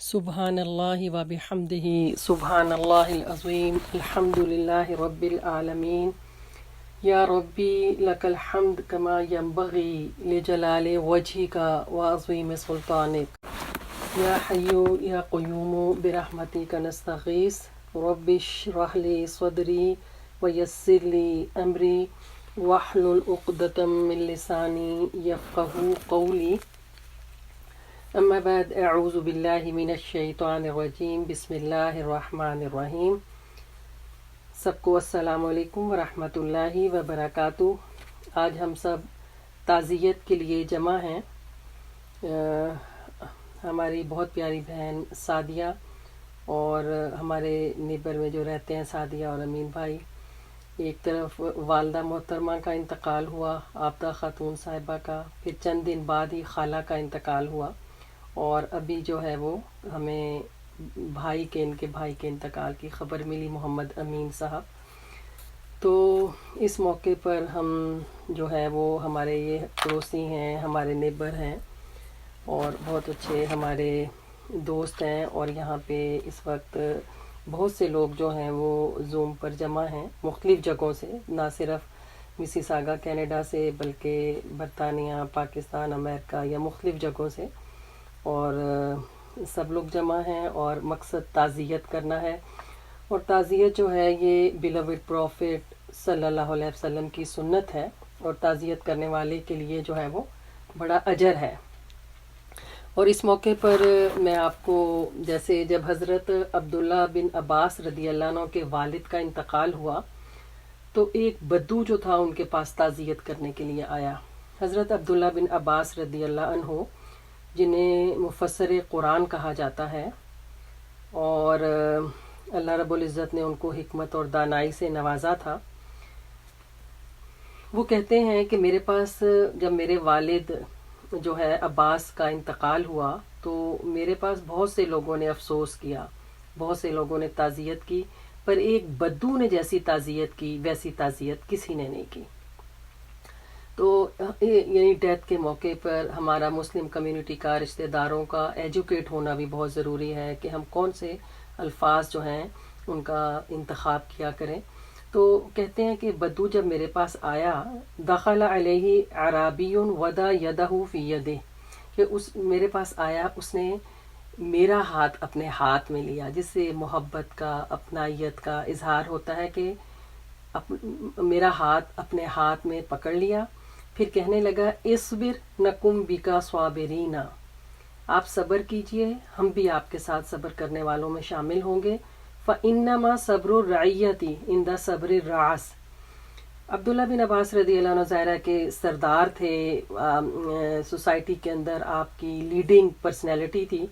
سبحان اللہ و بحمدہ سبحان اللہ العظیم الحمدللہ رب العالمین یا ربی لک الحمد کما ینبغی لجلال وجہک وعظیم سلطانک یا حی یا قیوم برحمتک نستغیث رب اشرح لی صدری ویسر لی امری واحلل عقدۃ من لسانی یفقہوا قولی اما بعد اعوذ باللہ من الشیطان الرجیم بسم اللہ الرحمن الرحیم۔ سب کو السلام علیکم ورحمۃ اللہ وبرکاتہ۔ آج ہم سب تعزیت کے لیے جمع ہیں۔ ہماری بہت پیاری بہن سعدیہ اور ہمارے نیبر میں جو رہتے ہیں سعدیہ اور امین بھائی، ایک طرف والدہ محترمہ کا انتقال ہوا، عابدہ خاتون صاحبہ کا، پھر چند دن بعد ہی خالہ کا انتقال ہوا، اور ابھی جو ہے وہ ہمیں ان کے بھائی کے انتقال کی خبر ملی، محمد امین صاحب۔ تو اس موقع پر ہم جو ہے وہ ہمارے یہ پڑوسی ہیں، ہمارے نیبر ہیں اور بہت اچھے ہمارے دوست ہیں، اور یہاں پہ اس وقت بہت سے لوگ جو ہیں وہ زوم پر جمع ہیں مختلف جگہوں سے، نہ صرف مسیساگا کینیڈا سے بلکہ برطانیہ، پاکستان، امریکہ یا مختلف جگہوں سے، اور سب لوگ جمع ہیں اور مقصد تعزیت کرنا ہے۔ اور تعزیت جو ہے یہ بیلوڈ پروفٹ صلی اللہ علیہ وسلم کی سنت ہے، اور تعزیت کرنے والے کے لیے جو ہے وہ بڑا اجر ہے۔ اور اس موقع پر میں آپ کو، جیسے جب حضرت عبداللہ بن عباس رضی اللہ عنہ کے والد کا انتقال ہوا تو ایک بدو جو تھا ان کے پاس تعزیت کرنے کے لیے آیا۔ حضرت عبداللہ بن عباس رضی اللہ عنہ، جنہیں مفسر قرآن کہا جاتا ہے، اور اللہ رب العزت نے ان کو حکمت اور دانائی سے نوازا تھا، وہ کہتے ہیں کہ میرے پاس جب میرے والد جو ہے عباس کا انتقال ہوا تو میرے پاس بہت سے لوگوں نے افسوس کیا، بہت سے لوگوں نے تعزیت کی، پر ایک بدو نے جیسی تعزیت کی ویسی تعزیت کسی نے نہیں کی۔ تو یعنی ڈیتھ کے موقع پر ہمارا مسلم کمیونٹی کا، رشتہ داروں کا ایجوکیٹ ہونا بھی بہت ضروری ہے کہ ہم کون سے الفاظ جو ہیں ان کا انتخاب کیا کریں۔ تو کہتے ہیں کہ بدو جب میرے پاس آیا، دخل علیہ اعرابی وضع یدہ فی یدہ، کہ میرے پاس آیا، اس نے میرا ہاتھ اپنے ہاتھ میں لیا، جس سے محبت کا، اپنائیت کا اظہار ہوتا ہے، کہ میرا ہاتھ اپنے ہاتھ میں پکڑ لیا، پھر کہنے لگا اصبر نکم بکا صابرین، آپ صبر کیجئے، ہم بھی آپ کے ساتھ صبر کرنے والوں میں شامل ہوں گے۔ فإنما صبر الرعیۃ عند صبر الرعاس۔ عبداللہ بن عباس رضی اللہ عنہ ظاہرہ کے سردار تھے، سوسائٹی کے اندر آپ کی لیڈنگ پرسنالٹی تھی۔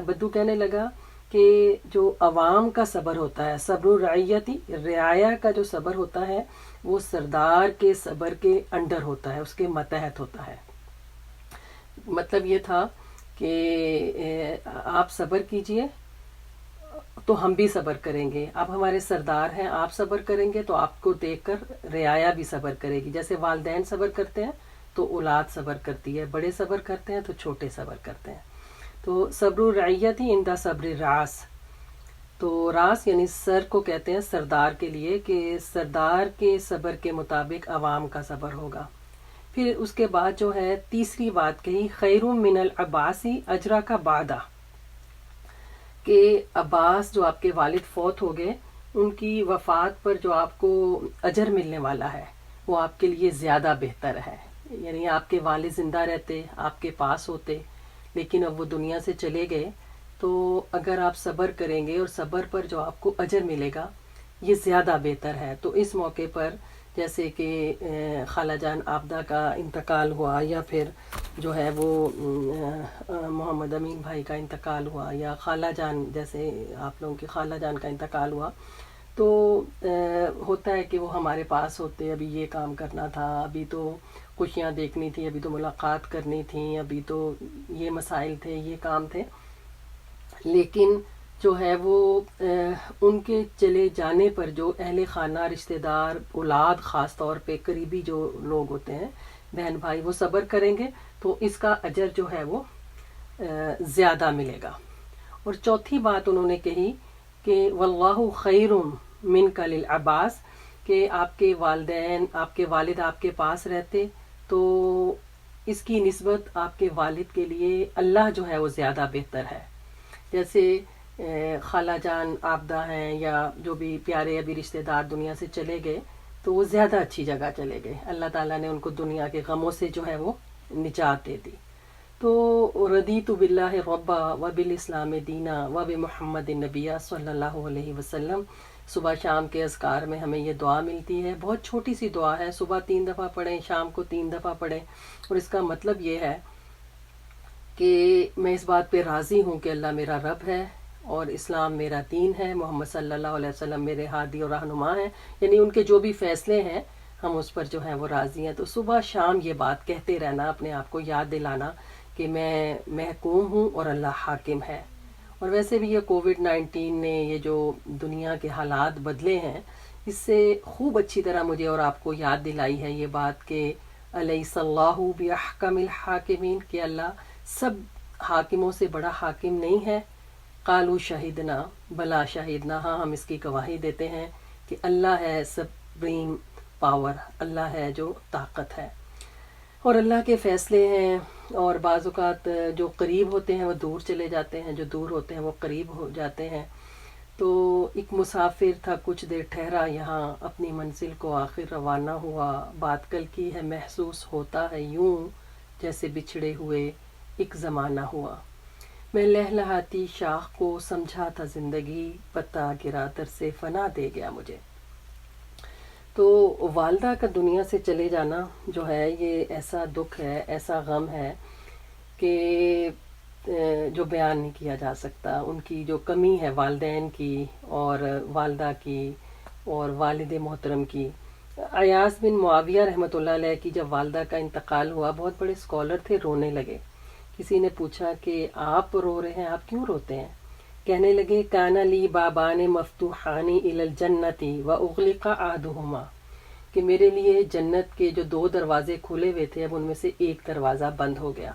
بدو کہنے لگا کہ جو عوام کا صبر ہوتا ہے، صبر الرعیت، رعایا کا جو صبر ہوتا ہے وہ سردار کے صبر کے انڈر ہوتا ہے، اس کے ماتحت ہوتا ہے۔ مطلب یہ تھا کہ آپ صبر کیجئے تو ہم بھی صبر کریں گے، آپ ہمارے سردار ہیں، آپ صبر کریں گے تو آپ کو دیکھ کر رعایا بھی صبر کرے گی۔ جیسے والدین صبر کرتے ہیں تو اولاد صبر کرتی ہے، بڑے صبر کرتے ہیں تو چھوٹے صبر کرتے ہیں۔ تو صبر الرعیت عند صبر الراس، تو راس یعنی سر کو کہتے ہیں سردار کے لیے، کہ سردار کے صبر کے مطابق عوام کا صبر ہوگا۔ پھر اس کے بعد جو ہے تیسری بات کہی، خیر من العباسی اجرا کا بعدہ، کہ عباس جو آپ کے والد فوت ہو گئے، ان کی وفات پر جو آپ کو اجر ملنے والا ہے وہ آپ کے لیے زیادہ بہتر ہے۔ یعنی آپ کے والد زندہ رہتے، آپ کے پاس ہوتے، لیکن اب وہ دنیا سے چلے گئے، تو اگر آپ صبر کریں گے اور صبر پر جو آپ کو اجر ملے گا یہ زیادہ بہتر ہے۔ تو اس موقع پر جیسے کہ خالہ جان عابدہ کا انتقال ہوا، یا پھر جو ہے وہ محمد امین بھائی کا انتقال ہوا، یا خالہ جان جیسے آپ لوگوں کی خالہ جان کا انتقال ہوا، تو ہوتا ہے کہ وہ ہمارے پاس ہوتے، ابھی یہ کام کرنا تھا، ابھی تو خوشیاں دیکھنی تھی، ابھی تو ملاقات کرنی تھی، ابھی تو یہ مسائل تھے، یہ کام تھے، لیکن جو ہے وہ ان کے چلے جانے پر جو اہل خانہ، رشتہ دار، اولاد، خاص طور پہ قریبی جو لوگ ہوتے ہیں، بہن بھائی، وہ صبر کریں گے تو اس کا اجر جو ہے وہ زیادہ ملے گا۔ اور چوتھی بات انہوں نے کہی کہ واللہ خیر منک للعباس، کہ آپ کے والدین، آپ کے والد آپ کے پاس رہتے تو اس کی نسبت آپ کے والد کے لیے اللہ جو ہے وہ زیادہ بہتر ہے. جیسے خالہ جان آبدہ ہیں یا جو بھی پیارے ابھی رشتہ دار دنیا سے چلے گئے تو وہ زیادہ اچھی جگہ چلے گئے، اللہ تعالیٰ نے ان کو دنیا کے غموں سے جو ہے وہ نجات دے دی. تو ردیت باللہ ربا و بالاسلام دینا و بمحمد النبی صلی اللہ علیہ وسلم. صبح شام کے اذکار میں ہمیں یہ دعا ملتی ہے، بہت چھوٹی سی دعا ہے، صبح 3 دفعہ پڑھیں، شام کو 3 دفعہ پڑھیں. اور اس کا مطلب یہ ہے کہ میں اس بات پہ راضی ہوں کہ اللہ میرا رب ہے اور اسلام میرا دین ہے، محمد صلی اللہ علیہ وسلم میرے ہادی اور رہنما ہیں، یعنی ان کے جو بھی فیصلے ہیں ہم اس پر جو ہیں وہ راضی ہیں. تو صبح شام یہ بات کہتے رہنا، اپنے آپ کو یاد دلانا کہ میں محکوم ہوں اور اللہ حاکم ہے. اور ویسے بھی یہ کووڈ-19 نے یہ جو دنیا کے حالات بدلے ہیں، اس سے خوب اچھی طرح مجھے اور آپ کو یاد دلائی ہے یہ بات کہ الیس اللہ باحکم الحاکمین، کہ اللہ سب حاکموں سے بڑا حاکم نہیں ہے. قالوا شہدنا بلا شہدنا، ہاں ہم اس کی گواہی دیتے ہیں کہ اللہ ہے سپریم پاور، اللہ ہے جو طاقت ہے. اور اللہ کے فیصلے ہیں، اور بعض اوقات جو قریب ہوتے ہیں وہ دور چلے جاتے ہیں، جو دور ہوتے ہیں وہ قریب ہو جاتے ہیں. تو ایک مسافر تھا کچھ دیر ٹھہرا یہاں، اپنی منزل کو آخر روانہ ہوا، بات کل کی ہے محسوس ہوتا ہے یوں جیسے بچھڑے ہوئے ایک زمانہ ہوا. میں لہلہاتی شاخ کو سمجھا تھا زندگی، پتا گرا در سے فنا دے گیا مجھے. تو والدہ کا دنیا سے چلے جانا جو ہے یہ ایسا دکھ ہے، ایسا غم ہے کہ جو بیان نہیں کیا جا سکتا. ان کی جو کمی ہے والدین کی اور والدہ کی اور والد محترم کی. ایاس بن معاویہ رحمۃ اللہ علیہ کی جب والدہ کا انتقال ہوا، بہت بڑے اسکالر تھے، رونے لگے. کسی نے پوچھا کہ آپ رو رہے ہیں، آپ کیوں روتے ہیں؟ کہنے لگے کان لی بابان مفتوحان الی الجنت و اغلق احدہما، کہ میرے لیے جنت کے جو 2 دروازے کھلے ہوئے تھے، اب ان میں سے ایک دروازہ بند ہو گیا.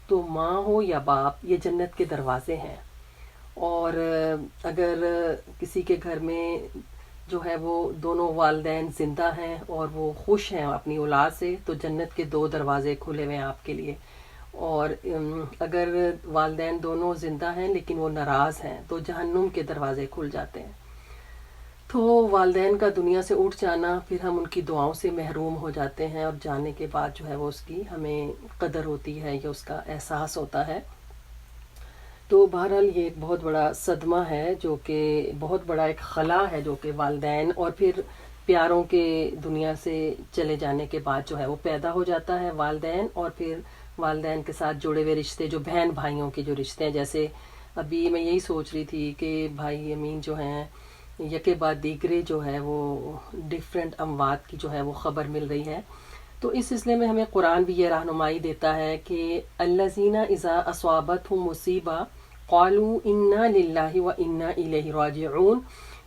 تو ماں ہو یا باپ، یہ جنت کے دروازے ہیں. اور اگر کسی کے گھر میں جو ہے وہ دونوں والدین زندہ ہیں اور وہ خوش ہیں اپنی اولاد سے، تو جنت کے 2 دروازے کھلے ہوئے ہیں آپ کے لیے. اور اگر والدین دونوں زندہ ہیں لیکن وہ ناراض ہیں تو جہنم کے دروازے کھل جاتے ہیں. تو والدین کا دنیا سے اٹھ جانا، پھر ہم ان کی دعاؤں سے محروم ہو جاتے ہیں، اور جانے کے بعد جو ہے وہ اس کی ہمیں قدر ہوتی ہے یا اس کا احساس ہوتا ہے. تو بہرحال یہ ایک بہت بڑا صدمہ ہے، جو کہ بہت بڑا ایک خلا ہے جو کہ والدین اور پھر پیاروں کے دنیا سے چلے جانے کے بعد جو ہے وہ پیدا ہو جاتا ہے. والدین اور پھر والدین کے ساتھ جڑے ہوئے رشتے، جو بہن بھائیوں کے جو رشتے ہیں. جیسے ابھی میں یہی سوچ رہی تھی کہ بھائی امین جو ہیں یکے بعد دیگرے جو ہے وہ ڈیفرنٹ اموات کی جو ہے وہ خبر مل رہی ہے. تو اس سلسلے میں ہمیں قرآن بھی یہ رہنمائی دیتا ہے کہ الذین اذا اصابتہم مصیبہ قالوا انا للہ و انا الیہ راجعون،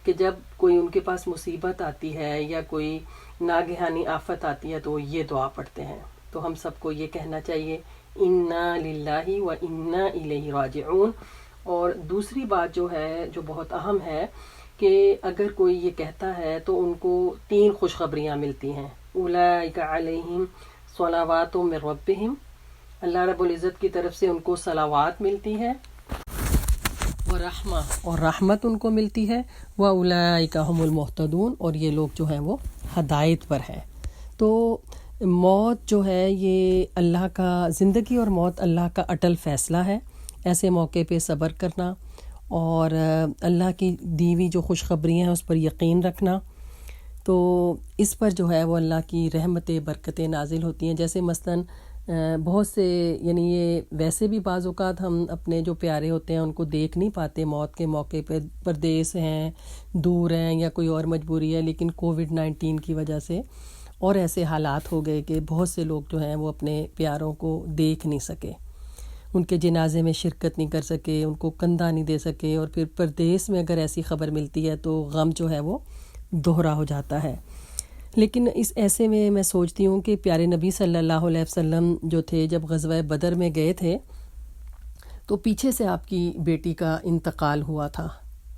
کہ جب کوئی ان کے پاس مصیبت آتی ہے یا کوئی ناگہانی آفت آتی ہے تو وہ یہ دعا پڑھتے ہیں. تو ہم سب کو یہ کہنا چاہیے انا للہ و انا الیہ راجعون. اور دوسری بات جو ہے جو بہت اہم ہے کہ اگر کوئی یہ کہتا ہے تو ان کو 3 خوشخبریاں ملتی ہیں. اولئک علیہم صلوات من ربہم، اللہ رب العزت کی طرف سے ان کو صلوات ملتی ہے، ورحمہ، اور رحمت ان کو ملتی ہے، واولئک هم المہتدون، اور یہ لوگ جو ہیں وہ ہدایت پر ہیں. تو موت جو ہے یہ اللہ کا، زندگی اور موت اللہ کا اٹل فیصلہ ہے. ایسے موقع پہ صبر کرنا اور اللہ کی دی ہوئی جو خوشخبریاں ہیں اس پر یقین رکھنا، تو اس پر جو ہے وہ اللہ کی رحمتیں برکتیں نازل ہوتی ہیں. جیسے مثلاً بہت سے، یعنی یہ ویسے بھی بعض اوقات ہم اپنے جو پیارے ہوتے ہیں ان کو دیکھ نہیں پاتے موت کے موقع پہ، پردیس ہیں، دور ہیں یا کوئی اور مجبوری ہے، لیکن کووڈ-19 کی وجہ سے اور ایسے حالات ہو گئے کہ بہت سے لوگ جو ہیں وہ اپنے پیاروں کو دیکھ نہیں سکے، ان کے جنازے میں شرکت نہیں کر سکے، ان کو کندھا نہیں دے سکے. اور پھر پردیس میں اگر ایسی خبر ملتی ہے تو غم جو ہے وہ دوہرا ہو جاتا ہے. لیکن اس ایسے میں سوچتی ہوں کہ پیارے نبی صلی اللہ علیہ وسلم جو تھے جب غزوہ بدر میں گئے تھے تو پیچھے سے آپ کی بیٹی کا انتقال ہوا تھا.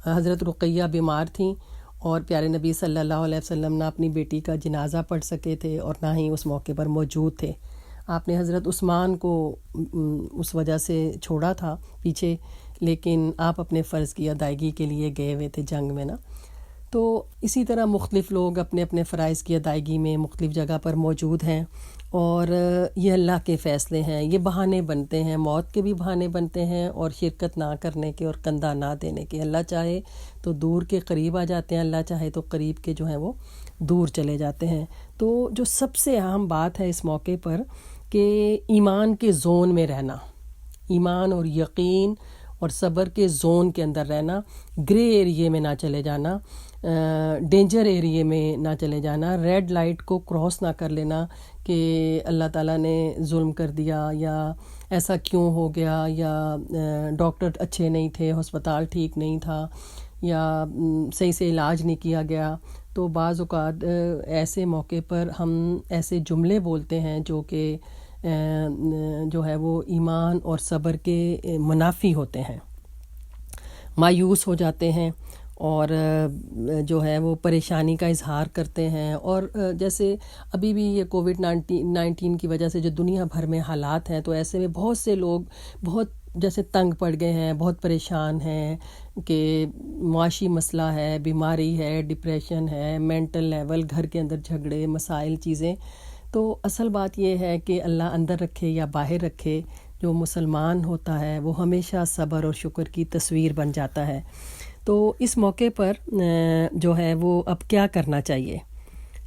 حضرت رقیہ بیمار تھیں اور پیارے نبی صلی اللہ علیہ وسلم نہ اپنی بیٹی کا جنازہ پڑھ سکے تھے اور نہ ہی اس موقع پر موجود تھے. آپ نے حضرت عثمان کو اس وجہ سے چھوڑا تھا پیچھے، لیکن آپ اپنے فرض کی ادائیگی کے لیے گئے ہوئے تھے جنگ میں نا. تو اسی طرح مختلف لوگ اپنے اپنے فرائض کی ادائیگی میں مختلف جگہ پر موجود ہیں، اور یہ اللہ کے فیصلے ہیں. یہ بہانے بنتے ہیں، موت کے بھی بہانے بنتے ہیں اور شرکت نہ کرنے کے اور کندھا نہ دینے کے. اللہ چاہے تو دور کے قریب آ جاتے ہیں، اللہ چاہے تو قریب کے جو ہیں وہ دور چلے جاتے ہیں. تو جو سب سے اہم بات ہے اس موقع پر کہ ایمان کے زون میں رہنا، ایمان اور یقین اور صبر کے زون کے اندر رہنا، گرے ایریے میں نہ چلے جانا، ڈینجر ایریے میں نہ چلے جانا، ریڈ لائٹ کو کراس نہ کر لینا کہ اللہ تعالیٰ نے ظلم کر دیا یا ایسا کیوں ہو گیا، یا ڈاکٹر اچھے نہیں تھے، ہسپتال ٹھیک نہیں تھا، یا صحیح سے علاج نہیں کیا گیا. تو بعض اوقات ایسے موقع پر ہم ایسے جملے بولتے ہیں جو کہ جو ہے وہ ایمان اور صبر کے منافی ہوتے ہیں. مایوس ہو جاتے ہیں اور جو ہے وہ پریشانی کا اظہار کرتے ہیں. اور جیسے ابھی بھی یہ کووڈ-19 کی وجہ سے جو دنیا بھر میں حالات ہیں، تو ایسے میں بہت سے لوگ بہت جیسے تنگ پڑ گئے ہیں، بہت پریشان ہیں کہ معاشی مسئلہ ہے، بیماری ہے، ڈپریشن ہے، مینٹل لیول، گھر کے اندر جھگڑے، مسائل، چیزیں. تو اصل بات یہ ہے کہ اللہ اندر رکھے یا باہر رکھے، جو مسلمان ہوتا ہے وہ ہمیشہ صبر اور شکر کی تصویر بن جاتا ہے. تو اس موقع پر جو ہے وہ اب کیا کرنا چاہیے؟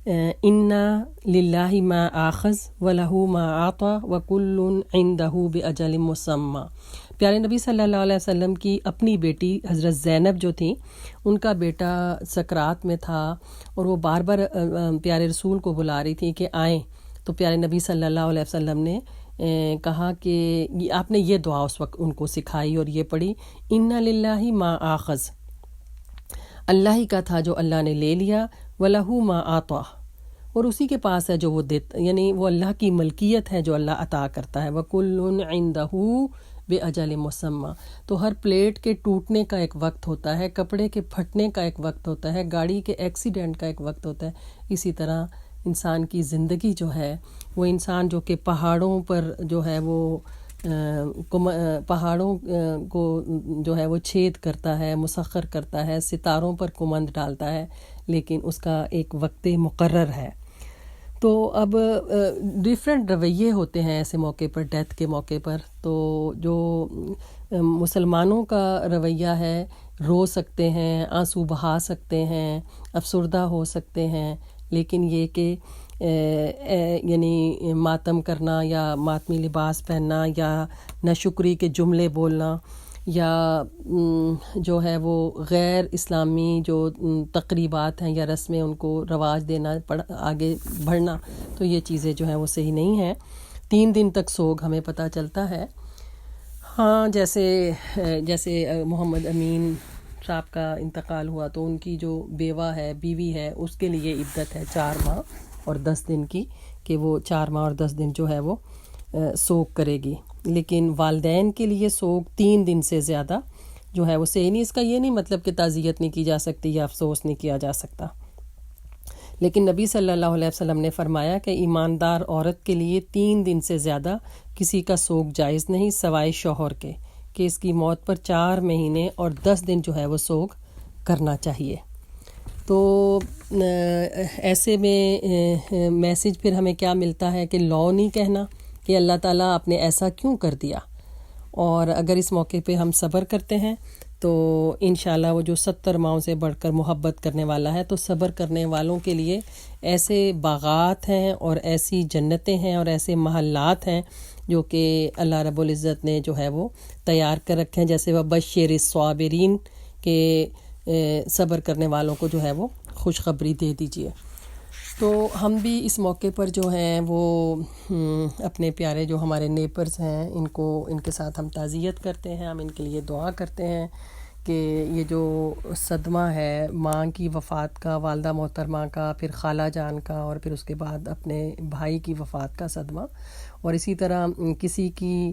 اِنَّا لِلَّهِ مَا آخَذَ وَلَهُ مَا أَعْطَى وَكُلٌّ عِندَهُ بِأَجَلٍ مُّسَمًّى. پیارے نبی صلی اللہ علیہ وسلم کی اپنی بیٹی حضرت زینب جو تھیں، ان کا بیٹا سکرات میں تھا اور وہ بار بار پیارے رسول کو بلا رہی تھی کہ آئیں. تو پیارے نبی صلی اللہ علیہ وسلم نے کہا کہ آپ نے یہ دعا اس وقت ان کو سکھائی اور یہ پڑھی، اِنَّ لِلَّهِ مَا آخَذَ، اللہ ہی کا تھا جو اللہ نے لے لیا، وَلَهُ مَا أَعْطَى، اور اسی کے پاس ہے جو وہ دیتا، یعنی وہ اللہ کی ملکیت ہے جو اللہ عطا کرتا ہے. وَكُلٌّ عِندَهُ بِأَجَلٍ مُّسَمًّى. تو ہر پلیٹ کے ٹوٹنے کا ایک وقت ہوتا ہے، کپڑے کے پھٹنے کا ایک وقت ہوتا ہے، گاڑی کے ایکسیڈنٹ کا ایک وقت ہوتا ہے. اسی طرح انسان کی زندگی جو ہے، وہ انسان جو کہ پہاڑوں پر جو ہے وہ پہاڑوں کو جو ہے وہ چھید کرتا ہے، مسخر کرتا ہے، ستاروں پر کمند ڈالتا ہے، لیکن اس کا ایک وقت مقرر ہے. تو اب ڈیفرنٹ رویے ہوتے ہیں ایسے موقع پر، ڈیتھ کے موقع پر. تو جو مسلمانوں کا رویہ ہے، رو سکتے ہیں، آنسو بہا سکتے ہیں، افسردہ ہو سکتے ہیں، لیکن یہ کہ یعنی ماتم کرنا یا ماتمی لباس پہننا یا ناشکری کے جملے بولنا یا جو ہے وہ غیر اسلامی جو تقریبات ہیں یا رسمیں ان کو رواج دینا، آگے بڑھنا، تو یہ چیزیں جو ہیں وہ صحیح نہیں ہیں. 3 دن تک سوگ ہمیں پتہ چلتا ہے. ہاں جیسے محمد امین صاحب کا انتقال ہوا تو ان کی جو بیوی ہے اس کے لیے عدت ہے 4 ماہ اور 10 دن کی، کہ وہ 4 ماہ اور 10 دن جو ہے وہ سوگ کرے گی. لیکن والدین کے لیے سوگ 3 دن سے زیادہ جو ہے وہ صحیح نہیں. اس کا یہ نہیں مطلب کہ تعزیت نہیں کی جا سکتی یا افسوس نہیں کیا جا سکتا، لیکن نبی صلی اللہ علیہ وسلم نے فرمایا کہ ایماندار عورت کے لیے 3 دن سے زیادہ کسی کا سوگ جائز نہیں، سوائے شوہر کے، کہ اس کی موت پر 4 مہینے اور 10 دن جو ہے وہ سوگ کرنا چاہیے. تو ایسے میں میسج پھر ہمیں کیا ملتا ہے کہ لا نہیں کہنا کہ اللہ تعالیٰ آپ نے ایسا کیوں کر دیا. اور اگر اس موقع پہ ہم صبر کرتے ہیں تو انشاءاللہ وہ جو 70 ماؤں سے بڑھ کر محبت کرنے والا ہے، تو صبر کرنے والوں کے لیے ایسے باغات ہیں اور ایسی جنتیں ہیں اور ایسے محلات ہیں جو کہ اللہ رب العزت نے جو ہے وہ تیار کر رکھے ہیں. جیسے وہ بشیر الصابرین، کہ صبر کرنے والوں کو جو ہے وہ خوشخبری دے دیجیے. تو ہم بھی اس موقع پر جو ہیں وہ اپنے پیارے جو ہمارے نیبرز ہیں ان کے ساتھ ہم تعزیت کرتے ہیں، ہم ان کے لیے دعا کرتے ہیں کہ یہ جو صدمہ ہے ماں کی وفات کا، والدہ محترمہ کا، پھر خالہ جان کا، اور پھر اس کے بعد اپنے بھائی کی وفات کا صدمہ، اور اسی طرح کسی کی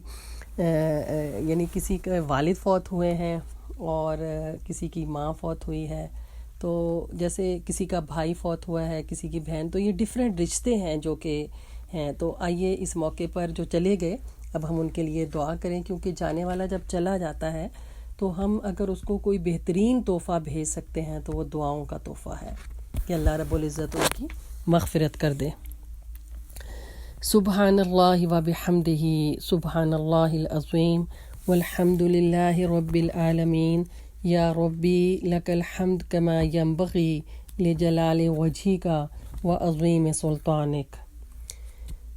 یعنی کسی کے والد فوت ہوئے ہیں اور کسی کی ماں فوت ہوئی ہے، تو جیسے کسی کا بھائی فوت ہوا ہے، کسی کی بہن، تو یہ ڈیفرنٹ رشتے ہیں جو کہ ہیں. تو آئیے اس موقع پر جو چلے گئے اب ہم ان کے لیے دعا کریں، کیونکہ جانے والا جب چلا جاتا ہے تو ہم اگر اس کو کوئی بہترین تحفہ بھیج سکتے ہیں تو وہ دعاؤں کا تحفہ ہے کہ اللہ رب العزت ان کی مغفرت کر دے. سبحان اللہ و بحمدہ سبحان اللہ العظیم والحمد للہ رب العالمین یا ربی لک الحمد کما ینبغی لجلال وجہک و عظیم سلطانک.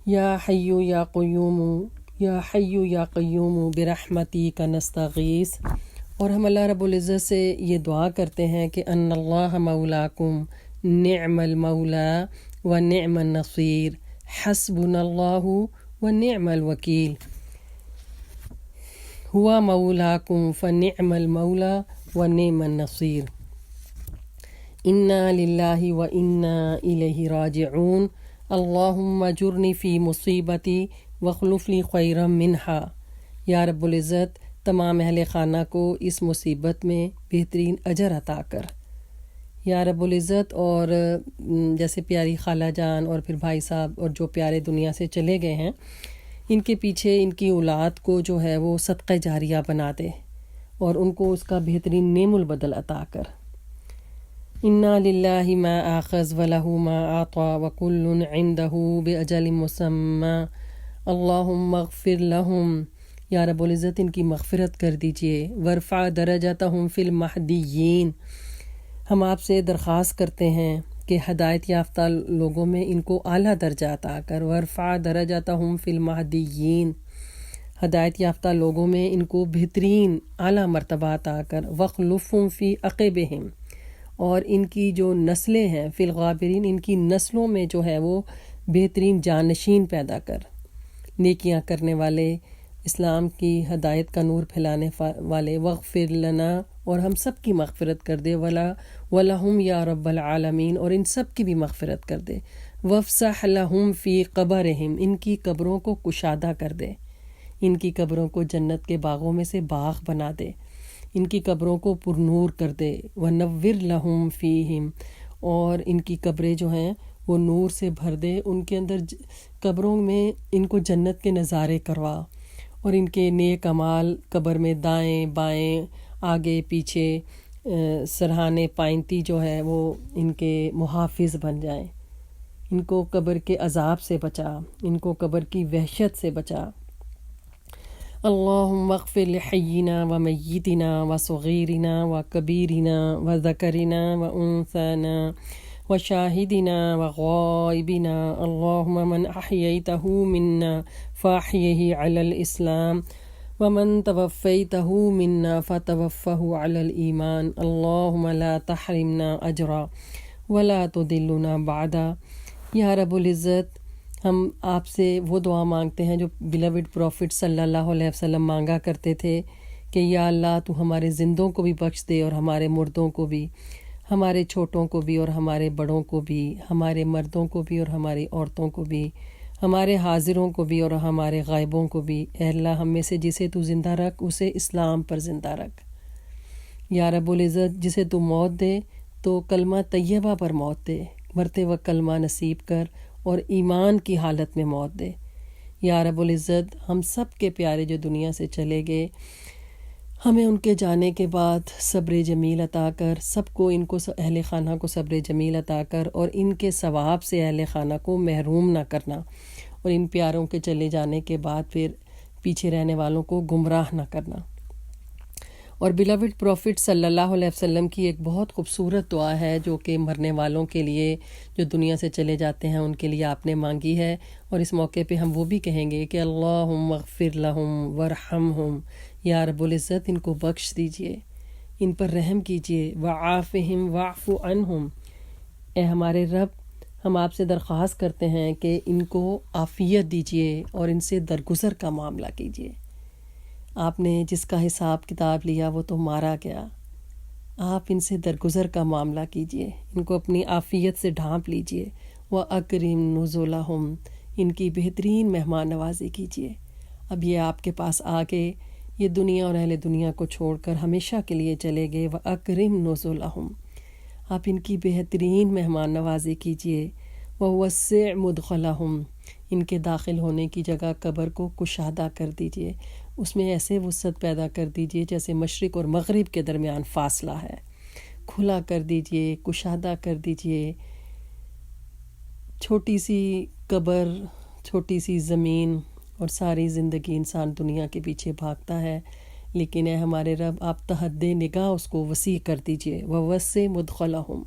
یا حی یا قیوم یا حی یا قیوم برحمتک نستغیث. اور ہم اللہ رب العزت سے یہ دعا کرتے ہیں کہ ان اللہ مولاکم نعم المولا و نعم النصیر حسبنا اللہ و نعم الوکیل. ہوا مولاکم فنعم المولا و نعم النصیر. انا للہ و انا الیہ راجعون. اللہم اجرنی فی مصیبتی واخلف لی خیرا منہا. یا رب العزت تمام اہل خانہ کو اس مصیبت میں بہترین اجر عطا کر. یا رب العزت. اور جیسے پیاری خالہ جان اور پھر بھائی صاحب اور جو پیارے دنیا سے چلے گئے ہیں، ان کے پیچھے ان کی اولاد کو جو ہے وہ صدقہ جاریہ بنا دے اور ان کو اس کا بہترین نعم البدل عطا کر. انا للہ ما آخذ ولہ ما اعطی وکل عندہ باجل مسمی. اللہم اغفر لہم. یا رب العزت ان کی مغفرت کر دیجئے. ورفع درجتہم فی المہدیین. ہم آپ سے درخواست کرتے ہیں کہ ہدایت یافتہ لوگوں میں ان کو اعلیٰ درجہ عطا کر. ورفع درجتہم فی المہدیین. ہدایت یافتہ لوگوں میں ان کو بہترین اعلیٰ مرتبہ عطا کر. واخلفہم فی عقبہم. اور ان کی جو نسلیں ہیں فی الغابرین، ان کی نسلوں میں جو ہے وہ بہترین جانشین پیدا کر، نیکیاں کرنے والے، اسلام کی ہدایت کا نور پھیلانے والے. واغفر لنا. اور ہم سب کی مغفرت کر دے. ولہم یا رب العالمین. اور ان سب کی بھی مغفرت کر دے. وافسح لہم فی قبرہم. ان کی قبروں کو کشادہ کر دے. ان کی قبروں کو جنت کے باغوں میں سے باغ بنا دے. ان کی قبروں کو پرنور کر دے. ونور لہم فیہم. اور ان کی قبریں جو ہیں وہ نور سے بھر دے. ان کے اندر قبروں میں ان کو جنت کے نظارے کروا. اور ان کے نیک اعمال قبر میں دائیں بائیں آگے پیچھے سرہانے پائنتی جو ہے وہ ان کے محافظ بن جائیں. ان کو قبر کے عذاب سے بچا. ان کو قبر کی وحشت سے بچا. اللہم اغفر لحینا و میتنا و صغیرنا و کبیرنا و ذکرنا و انثانا و شاہدنا و غائبنا. اللہم من احییتہ منا فاحیہ علی الاسلام ومن توفیتہ منا فتوفہ علی الایمان. اللہم لا تحرمنا اجرا ولا تضلنا بعدا. یا رب العزت ہم آپ سے وہ دعا مانگتے ہیں جو بیلوڈ پروفٹ صلی اللہ علیہ وسلم مانگا کرتے تھے کہ یا اللہ تو ہمارے زندوں کو بھی بخش دے اور ہمارے مردوں کو بھی، ہمارے چھوٹوں کو بھی اور ہمارے بڑوں کو بھی، ہمارے مردوں کو بھی اور ہماری عورتوں کو بھی، ہمارے حاضروں کو بھی اور ہمارے غائبوں کو بھی. اے اللہ ہم میں سے جسے تو زندہ رکھ اسے اسلام پر زندہ رکھ. یا رب العزت جسے تو موت دے تو کلمہ طیبہ پر موت دے، مرتے وقت کلمہ نصیب کر اور ایمان کی حالت میں موت دے. یا رب العزت ہم سب کے پیارے جو دنیا سے چلے گئے، ہمیں ان کے جانے کے بعد صبر جمیل عطا کر. سب کو ان کو اہل خانہ کو صبر جمیل عطا کر اور ان کے ثواب سے اہل خانہ کو محروم نہ کرنا. اور ان پیاروں کے چلے جانے کے بعد پھر پیچھے رہنے والوں کو گمراہ نہ کرنا. اور بیلوڈ پروفٹ صلی اللہ علیہ وسلم کی ایک بہت خوبصورت دعا ہے جو کہ مرنے والوں کے لیے جو دنیا سے چلے جاتے ہیں ان کے لیے آپ نے مانگی ہے. اور اس موقع پہ ہم وہ بھی کہیں گے کہ اللہم اغفر لہم ورحمہم. یا رب العزت ان کو بخش دیجئے، ان پر رحم کیجئے. وعافہم واعف عنہم. اے ہمارے رب ہم آپ سے درخواست کرتے ہیں کہ ان کو عافیت دیجئے اور ان سے درگزر کا معاملہ کیجئے. آپ نے جس کا حساب کتاب لیا وہ تو مارا گیا، آپ ان سے درگزر کا معاملہ کیجئے، ان کو اپنی عافیت سے ڈھانپ لیجئے. وَأَكْرِمْ نُزُلَهُمْ. ان کی بہترین مہمان نوازی کیجئے. اب یہ آپ کے پاس آ کے یہ دنیا اور اہل دنیا کو چھوڑ کر ہمیشہ کے لیے چلے گئے. وَأَكْرِمْ نُزُلَهُمْ، آپ ان کی بہترین مہمان نوازی کیجیے. وَوَسِّعْ مُدْخَلَهُمْ، ان کے داخل ہونے کی جگہ قبر کو کشادہ کر دیجیے، اس میں ایسے وسعت پیدا کر دیجیے جیسے مشرق اور مغرب کے درمیان فاصلہ ہے. کھلا کر دیجیے، کشادہ کر دیجیے. چھوٹی سی قبر، چھوٹی سی زمین اور ساری زندگی انسان دنیا کے پیچھے بھاگتا ہے، لیکن اے ہمارے رب آپ تحد نگاہ اس کو وسیع کر دیجیے. وَوَسِّعْ مُدْخَلَهُمْ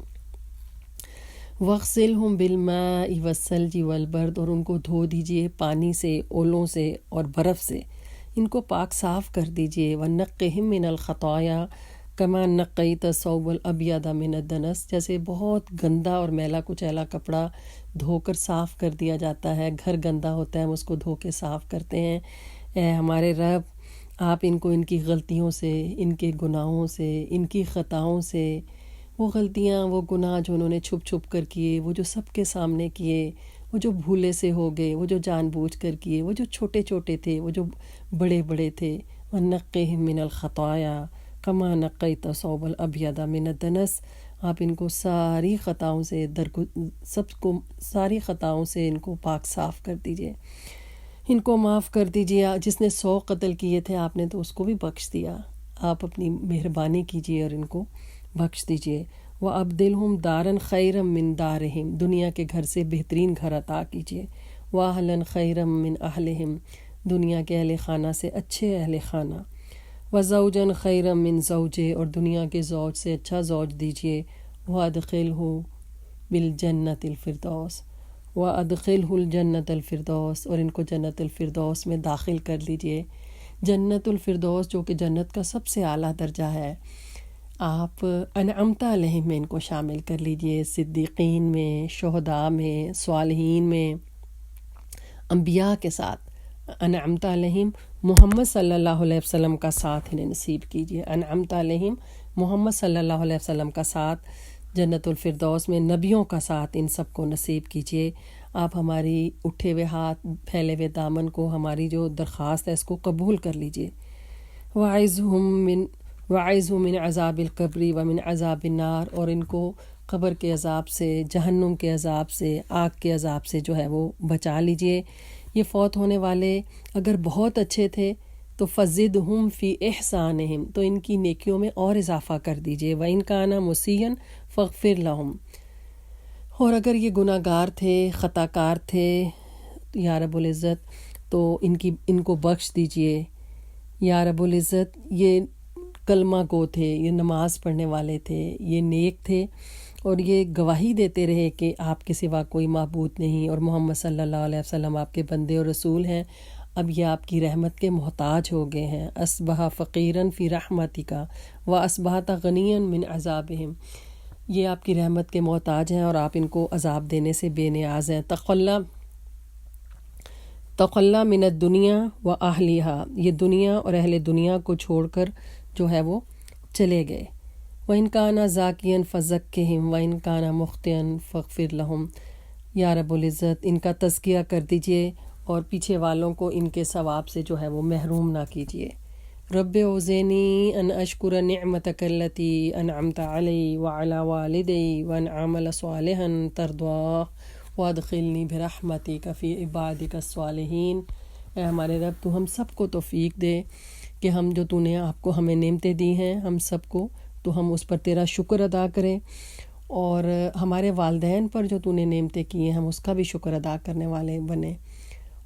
وَاغْسِلْهُمْ بِالْمَاءِ وَالثَّلْجِ وَالْبَرْدِ، اور ان کو دھو دیجیے پانی سے، اولوں سے اور برف سے، ان کو پاک صاف کر دیجیے. وَنَقِّهِمْ مِنَ الْخَطَايَا كَمَا نَقَّيْتَ الثَّوْبَ الْأَبْيَضَ مِنَ الدَّنَسِ، جیسے بہت گندا اور میلا کچیلا کپڑا دھو کر صاف کر دیا جاتا ہے. گھر گندا ہوتا ہے، ہم اس کو دھو کے صاف کرتے ہیں. اے ہمارے رب آپ ان کو ان کی غلطیوں سے، ان کے گناہوں سے، ان کی خطاؤں سے، وہ غلطیاں، وہ گناہ جو انہوں نے چھپ چھپ کر کیے، وہ جو سب کے سامنے کیے، وہ جو بھولے سے ہو گئے، وہ جو جان بوجھ کر کیے، وہ جو چھوٹے چھوٹے تھے، وہ جو بڑے بڑے تھے. وَنَقِّهِمْ مِنَ الْخَطَايَا كَمَا نَقَّيْتَ الثَّوْبَ الْأَبْيَضَ مِنَ الدَّنَسِ، آپ ان کو ساری خطاؤں سے ساری خطاؤں سے ان کو پاک صاف کر دیجیے، ان کو معاف کر دیجیے. جس نے 100 قتل کیے تھے آپ نے تو اس کو بھی بخش دیا، آپ اپنی مہربانی کیجیے اور ان کو بخش دیجیے. وَأَبْدِلْهُمْ دَارًا خَيْرًا مِّن دَارِهِمْ، دنیا کے گھر سے بہترین گھر عطا کیجیے. وَأَهْلًا خَيْرًا مِّنْ أَهْلِهِمْ، دنیا کے اہل خانہ سے اچھے اہل خانہ. وَزَوْجًا خَيْرًا مِّن زَوْجِهِ، اور دنیا کے زوج سے اچھا زوج دیجیے. وَأَدْخِلْهُ بِالْجَنَّةِ الْفِرْدَوْسِ، وَأَدْخِلْهُ الْجَنَّةَ الْفِرْدَوْسِ، اور ان کو جنت الفردوس میں داخل کر دیجیے. جنت الفردوس جو کہ جنت کا سب سے اعلیٰ درجہ ہے، آپ انعمت علیہم میں ان کو شامل کر لیجئے. صدیقین میں، شہداء میں، صالحین میں، انبیاء کے ساتھ انعمت علیہم، محمد صلی اللہ علیہ وسلم کا ساتھ انہیں نصیب کیجیے. انعمت علیہم، محمد صلی اللہ علیہ وسلم کا ساتھ جنت الفردوس میں، نبیوں کا ساتھ ان سب کو نصیب کیجیے. آپ ہماری اٹھے ہوئے ہاتھ، پھیلے ہوئے دامن کو، ہماری جو درخواست ہے اس کو قبول کر لیجیے. وَعِزْهُ مِنْ عَذَابِ الْقَبْرِ وَمِنْ عَذَابِ النَّارِ، اور ان کو قبر کے عذاب سے، جہنم کے عذاب سے، آگ کے عذاب سے جو ہے وہ بچا لیجئے. یہ فوت ہونے والے اگر بہت اچھے تھے تو فَزِدْهُمْ فِي إِحْسَانِهِمْ، تو ان کی نیکیوں میں اور اضافہ کر دیجئے. وَإِنْ كَانَ مُسِيئًا فَاغْفِرْ لَهُمْ، اور اگر یہ گناہ گار تھے، خطا کار تھے یا رب العزت تو ان کو بخش دیجئے. یا رب العزت یہ کلمہ گو تھے، یہ نماز پڑھنے والے تھے، یہ نیک تھے، اور یہ گواہی دیتے رہے کہ آپ کے سوا کوئی معبود نہیں اور محمد صلی اللہ علیہ وسلم آپ کے بندے اور رسول ہیں. اب یہ آپ کی رحمت کے محتاج ہو گئے ہیں. اصبح فقیراً فی رحمتک واصبحت غنیاً من عذابہم، یہ آپ کی رحمت کے محتاج ہیں اور آپ ان کو عذاب دینے سے بے نیاز ہیں. تخلا من الدنیا و اہلیہا، یہ دنیا اور اہل دنیا کو چھوڑ کر جو ہے وہ چلے گئے. وَإِنْ كَانَ زَاكِيًا فَزَكِّهِمْ وَإِنْ كَانَ مُخْطِئًا فَاغْفِرْ لَهُمْ، یا رب العزت ان کا تزکیہ کر دیجئے اور پیچھے والوں کو ان کے ثواب سے جو ہے وہ محروم نہ کیجئے. رب اوزینی ان اشکر نعمتک التی انعمت علی وعلی والدی وان اعمل صالحا ترضاہ وادخلنی برحمتک فی عبادک الصالحین. اے ہمارے رب تو ہم سب کو توفیق دے کہ ہم جو تو نے آپ کو ہمیں نعمتیں دی ہیں ہم سب کو، تو ہم اس پر تیرا شکر ادا کریں، اور ہمارے والدین پر جو تو نے نعمتیں کی ہیں ہم اس کا بھی شکر ادا کرنے والے بنیں،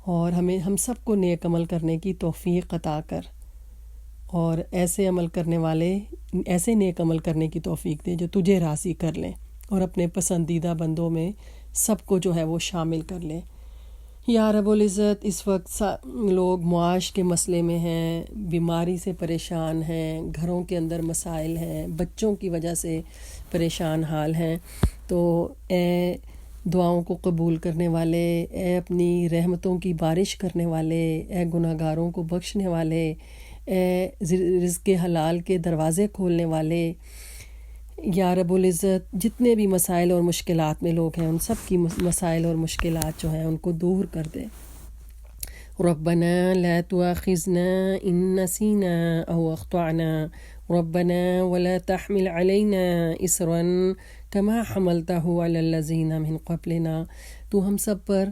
اور ہم سب کو نیک عمل کرنے کی توفیق عطا کر، اور ایسے نیک عمل کرنے کی توفیق دے جو تجھے راضی کر لیں، اور اپنے پسندیدہ بندوں میں سب کو جو ہے وہ شامل کر لیں. یا رب العزت اس وقت لوگ معاش کے مسئلے میں ہیں، بیماری سے پریشان ہیں، گھروں کے اندر مسائل ہیں، بچوں کی وجہ سے پریشان حال ہیں، تو اے دعاؤں کو قبول کرنے والے، اے اپنی رحمتوں کی بارش کرنے والے، اے گناہ گاروں کو بخشنے والے، اے رزق حلال کے دروازے کھولنے والے، یا رب العزت جتنے بھی مسائل اور مشکلات میں لوگ ہیں ان سب کی مسائل اور مشکلات جو ہیں ان کو دور کر دے. ربنا لا تؤاخذنا إن نسينا أو أخطأنا ربنا ولا تحمل علينا إصرا كما حملته على الذين من قبلنا. تو ہم سب پر،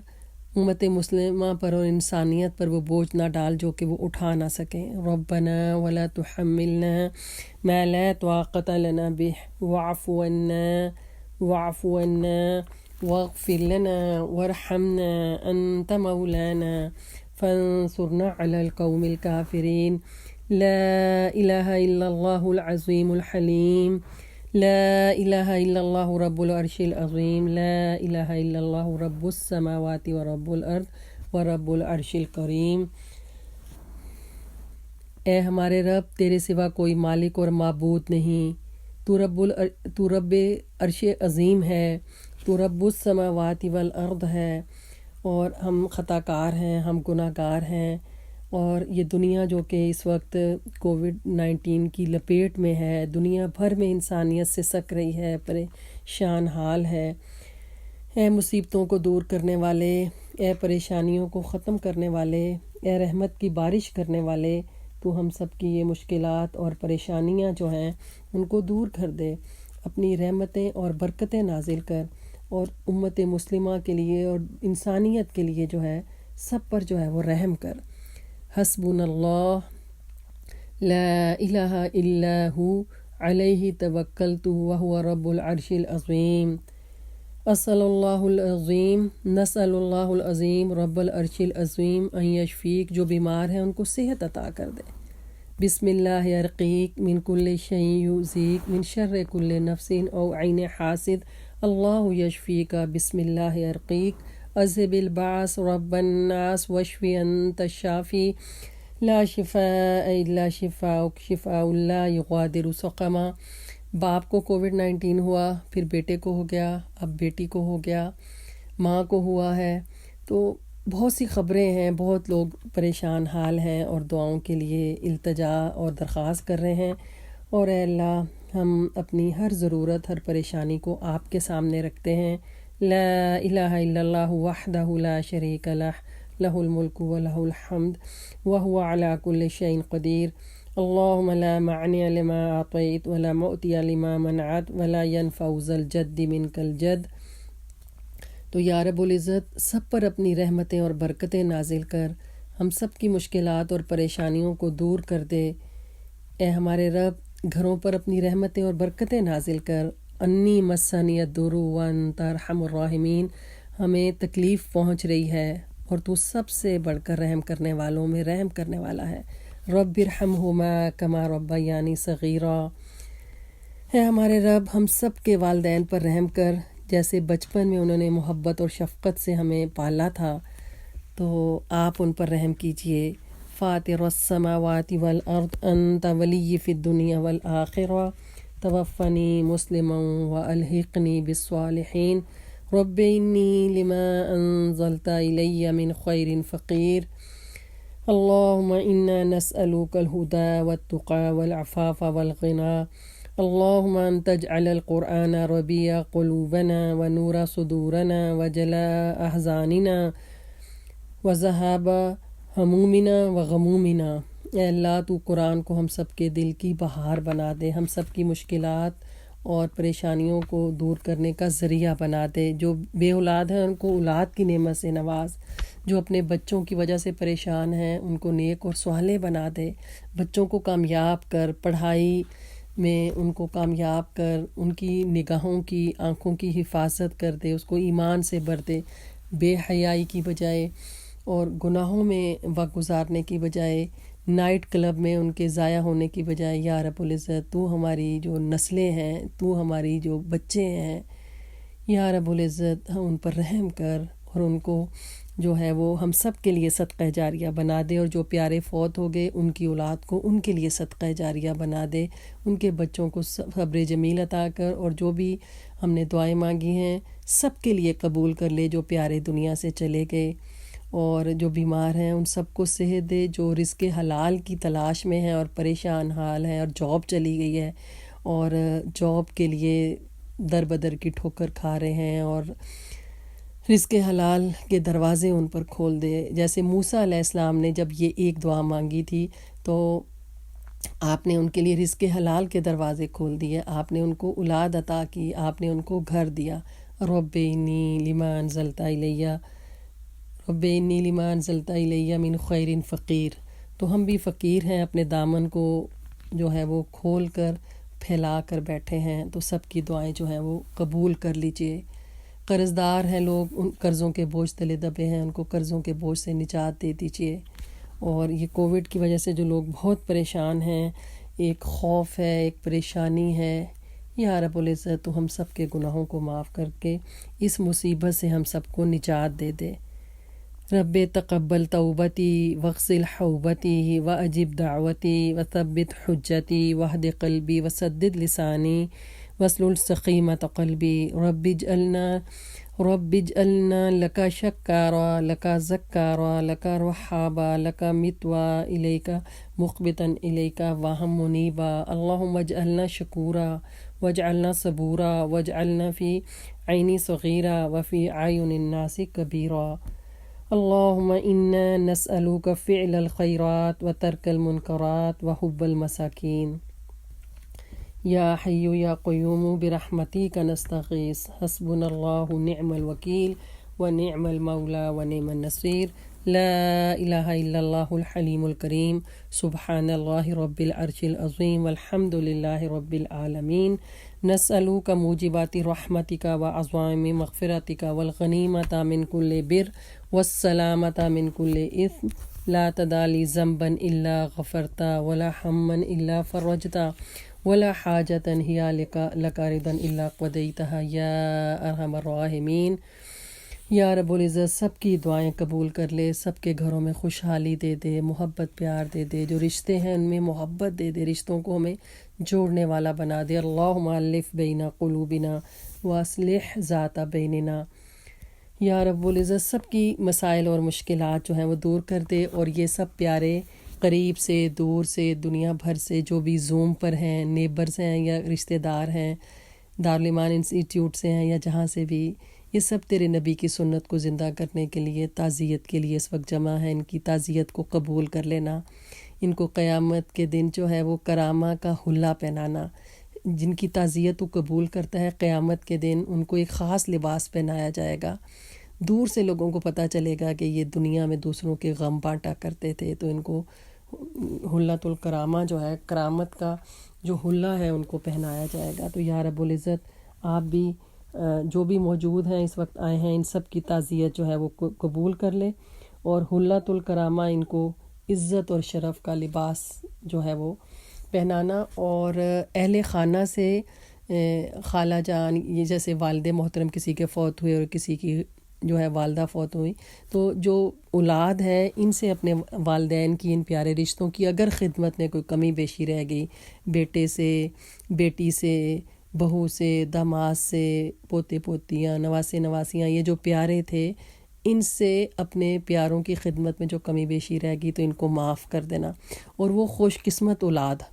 امت مسلمہ پر اور انسانیت پر وہ بوجھ نہ ڈال جو کہ وہ اٹھا نہ سکیں. ربنا ولا تحملنا ما لا طاقة لنا به واعف عنا واغفر لنا وارحمنا أنت مولانا فانصرنا على القوم الكافرين. لا إله إلا الله العظيم الحليم. لا إله إلا الله رب العرش العظيم. لا إله إلا الله رب السماوات ورب الأرض ورب العرش الكريم. اے ہمارے رب، تیرے سوا کوئی مالک اور معبود نہیں. تو رب عرش عظیم ہے، تو رب السماوات والارض ہے، اور ہم خطا کار ہیں، ہم گناہ گار ہیں. اور یہ دنیا جو کہ اس وقت کووڈ-19 کی لپیٹ میں ہے، دنیا بھر میں انسانیت سے سک رہی ہے، پریشان حال ہے. اے مصیبتوں کو دور کرنے والے، اے پریشانیوں کو ختم کرنے والے، اے رحمت کی بارش کرنے والے، تو ہم سب کی یہ مشکلات اور پریشانیاں جو ہیں ان کو دور کر دے. اپنی رحمتیں اور برکتیں نازل کر، اور امت مسلمہ کے لیے اور انسانیت کے لیے جو ہے سب پر جو ہے وہ رحم کر. حسبنا اللہ لا الہ الا ہو علیہ توکلت وہو رب العرش العظیم. اسأل اللہ العظیم، نسأل اللہ العظیم رب العرش العظیم ان یشفیک، جو بیمار ہیں ان کو صحت عطا کر دے. بسم اللہ ارقیک من کل شیء یؤذیک من شر کل نفس او عین حاسد اللہ یشفیک. بسم اللہ ارقیک اذهب البعث رب الناس واشفی انت الشافی لا شفاء الا شفاؤک شفاء لا یغادر سقما. باپ کو کووڈ-19 ہوا، پھر بیٹے کو ہو گیا، اب بیٹی کو ہو گیا، ماں کو ہوا ہے. تو بہت سی خبریں ہیں، بہت لوگ پریشان حال ہیں اور دعاؤں کے لیے التجا اور درخواست کر رہے ہیں. اور اے اللہ، ہم اپنی ہر ضرورت، ہر پریشانی کو آپ کے سامنے رکھتے ہیں. لا الہ الا اللہ وحدہ لا شریک لہ لہ الملک ولہ الحمد وہو علی کل شیء قدیر. اللہم لا معنی لما اعطیت ولا معطی لما منعت ولا ینفع ذا الجد منک الجد. تو یا رب العزت، سب پر اپنی رحمتیں اور برکتیں نازل کر، ہم سب کی مشکلات اور پریشانیوں کو دور کر دے. اے ہمارے رب، گھروں پر اپنی رحمتیں اور برکتیں نازل کر. انی مسنی الضر وانت ارحم الراحمین. ہمیں تکلیف پہنچ رہی ہے اور تو سب سے بڑھ کر رحم کرنے والوں میں رحم کرنے والا ہے. رب ارحمہما کما ربیانی صغیرا. اے ہمارے رب، ہم سب کے والدین پر رحم کر، جیسے بچپن میں انہوں نے محبت اور شفقت سے ہمیں پالا تھا، تو آپ ان پر رحم کیجئے. فاطر السماوات والارض انت ولی فی الدنیا والآخرہ توفنی مسلما والحقنی بالصالحین. رب انی لما انزلت الی من خیر فقیر. اللہم انا نسألک الہدى والتقى والعفاف والغنى. اللہم ان تجعل القرآن ربیع قلوبنا ونور صدورنا وجلاء احزاننا وذہاب ہمومنا وغمومنا. اے اللہ، تو قرآن کو ہم سب کے دل کی بہار بنا دے، ہم سب کی مشکلات اور پریشانیوں کو دور کرنے کا ذریعہ بنا دے. جو بے اولاد ہیں ان کو اولاد کی نعمت سے نواز. جو اپنے بچوں کی وجہ سے پریشان ہیں ان کو نیک اور صالح بنا دے. بچوں کو کامیاب کر، پڑھائی میں ان کو کامیاب کر، ان کی نگاہوں کی، آنکھوں کی حفاظت کر دے، اس کو ایمان سے بھر دے. بے حیائی کی بجائے اور گناہوں میں وقت گزارنے کی بجائے، نائٹ کلب میں ان کے ضائع ہونے کی بجائے، یا رب العزت، تو ہماری جو نسلیں ہیں، تو ہماری جو بچے ہیں، یا رب العزت، ہم ان پر رحم کر اور ان کو جو ہے وہ ہم سب کے لیے صدقہ جاریہ بنا دے. اور جو پیارے فوت ہو گئے ان کی اولاد کو ان کے لیے صدقہ جاریہ بنا دے. ان کے بچوں کو صبر جمیل عطا کر، اور جو بھی ہم نے دعائیں مانگی ہیں سب کے لیے قبول کر لے، جو پیارے دنیا سے چلے گئے. اور جو بیمار ہیں ان سب کو صحت دے. جو رزق حلال کی تلاش میں ہیں اور پریشان حال ہیں، اور جاب چلی گئی ہے اور جاب کے لیے در بدر کی ٹھوکر کھا رہے ہیں اور رزق حلال کے دروازے ان پر کھول دے. جیسے موسیٰ علیہ السلام نے جب یہ ایک دعا مانگی تھی تو آپ نے ان کے لیے رزق حلال کے دروازے کھول دیے، آپ نے ان کو اولاد عطا کی، آپ نے ان کو گھر دیا. رب انی لما انزلت الیہ رب انی لما انزلت الیہ من خیر فقیر. تو ہم بھی فقیر ہیں، اپنے دامن کو جو ہے وہ کھول کر پھیلا کر بیٹھے ہیں، تو سب کی دعائیں جو ہیں وہ قبول کر لیجئے. قرض دار ہیں لوگ، ان قرضوں کے بوجھ تلے دبے ہیں، ان کو قرضوں کے بوجھ سے نجات دے دیجئے. اور یہ کووڈ کی وجہ سے جو لوگ بہت پریشان ہیں، ایک خوف ہے، ایک پریشانی ہے، یا رب العزت تو ہم سب کے گناہوں کو معاف کر کے اس مصیبت سے ہم سب کو نجات دے دے. رب تقبل توبتی واغسل حوبتی واجب دعوتی وثبت حجتی واہد قلبی وسدد لسانی واسلل سقیمۃ قلبی. رب اجعلنا لک شکارا لک ذکارا لک رحابا لک متوا الیک مخبتا الیک واہم منیبا. اللہم اجعلنا شکورا واجعلنا صبورا واجعلنا فی عینی صغیرا وفی اعین الناس کبیرا. اللہم انا نسألک فعل الخیرات وترک المنکرات وحب المساکین. یا حی یا قیوم برحمتک نستغیث حسبنا اللہ نعم الوکیل ونعم المولا ونعم النصیر. لا الہ الا اللہ الحلیم الکریم سبحان اللہ رب العرش العظیم والحمد للہ رب العالمین. نسألک موجبات رحمتک وعظائم مغفرتک والغنیمۃ من کل بر والسلامۃ من کل اثم. لا تدع لی ذنبا الا غفرتا ولا ہما الا فرجتا ولا حاجتا ہی لک رضا الا قضیتها یا ارحم الراحمین. یا رب العزت سب کی دعائیں قبول کر لے، سب کے گھروں میں خوشحالی دے دے، محبت پیار دے دے، جو رشتے ہیں ان میں محبت دے دے، رشتوں کو ہمیں جوڑنے والا بنا دے. اللہم الف بین قلوبنا واصلح ذات بیننا. یا رب العزت سب کی مسائل اور مشکلات جو ہیں وہ دور کر دے، اور یہ سب پیارے قریب سے دور سے دنیا بھر سے جو بھی زوم پر ہیں، نیبرز ہیں یا رشتہ دار ہیں، دارالایمان انسٹیٹیوٹ سے ہیں یا جہاں سے بھی، یہ سب تیرے نبی کی سنت کو زندہ کرنے کے لیے تعزیت کے لیے اس وقت جمع ہیں. ان کی تعزیت کو قبول کر لینا، ان کو قیامت کے دن جو ہے وہ کرامہ کا حلہ پہنانا. جن کی تعزیت تو قبول کرتا ہے، قیامت کے دن ان کو ایک خاص لباس پہنایا جائے گا. دور سے لوگوں کو پتہ چلے گا کہ یہ دنیا میں دوسروں کے غم بانٹا کرتے تھے، تو ان کو حلۃ الکرامہ جو ہے، کرامت کا جو حلہ ہے، ان کو پہنایا جائے گا. تو یا رب العزت آپ بھی جو بھی موجود ہیں اس وقت آئے ہیں، ان سب کی تعزیت جو ہے وہ قبول کر لے، اور حلۃ الکرامہ ان کو عزت اور شرف کا لباس جو ہے وہ پہنانا. اور اہل خانہ سے خالہ جان، یہ جیسے والد محترم کسی کے فوت ہوئے اور کسی کی جو ہے والدہ فوت ہوئی، تو جو اولاد ہے ان سے اپنے والدین کی، ان پیارے رشتوں کی اگر خدمت میں کوئی کمی بیشی رہ گئی، بیٹے سے، بیٹی سے، بہو سے، داماد سے، پوتے پوتیاں، نواسے نواسیاں، یہ جو پیارے تھے ان سے اپنے پیاروں کی خدمت میں جو کمی بیشی رہ گئی تو ان کو معاف کر دینا. اور وہ خوش قسمت اولاد،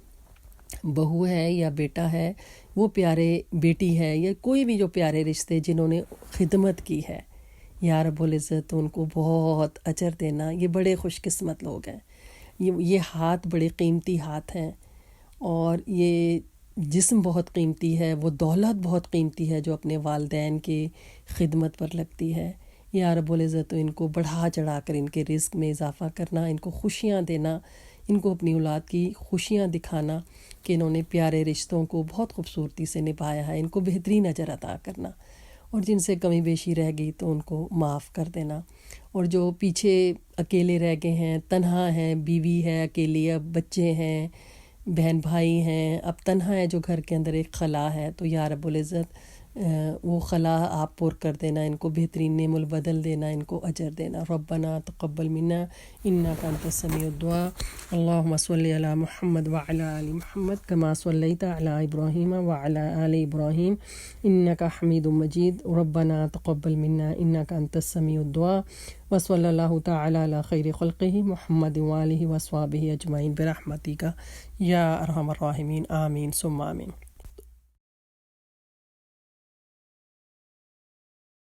بہو ہے یا بیٹا ہے، وہ پیارے بیٹی ہے، یا کوئی بھی جو پیارے رشتے جنہوں نے خدمت کی ہے، یا رب العزت ان کو بہت اجر دینا. یہ بڑے خوش قسمت لوگ ہیں. یہ ہاتھ بڑے قیمتی ہاتھ ہیں، اور یہ جسم بہت قیمتی ہے، وہ دولت بہت قیمتی ہے جو اپنے والدین کی خدمت پر لگتی ہے. یا رب العزت ان کو بڑھا چڑھا کر ان کے رزق میں اضافہ کرنا، ان کو خوشیاں دینا، ان کو اپنی اولاد کی خوشیاں دکھانا کہ انہوں نے پیارے رشتوں کو بہت خوبصورتی سے نبھایا ہے، ان کو بہترین اجر عطا کرنا. اور جن سے کمی بیشی رہ گئی تو ان کو معاف کر دینا. اور جو پیچھے اکیلے رہ گئے ہیں، تنہا ہیں، بیوی ہے اکیلی، اب بچے ہیں، بہن بھائی ہیں، اب تنہا ہے جو گھر کے اندر ایک خلا ہے، تو یا رب العزت وہ خلا آپ پر کر دینا، ان کو بہترین نعم البدل دینا، ان کو اجر دینا. ربنا تقبل منا انک انت السمیع الدعاء. اللہم صلی علی محمد وعلی آل محمد کما صلیت علی ابراہیم وعلی آل ابراہیم انک حمید مجید. ربنا تقبل منا انک انت السمیع الدعاء. وصلی اللہ تعالی علی خیر خلقہ محمد وآلہ وصحبہ اجمعین برحمتک یا ارحم الراحمین. آمین ثم آمین.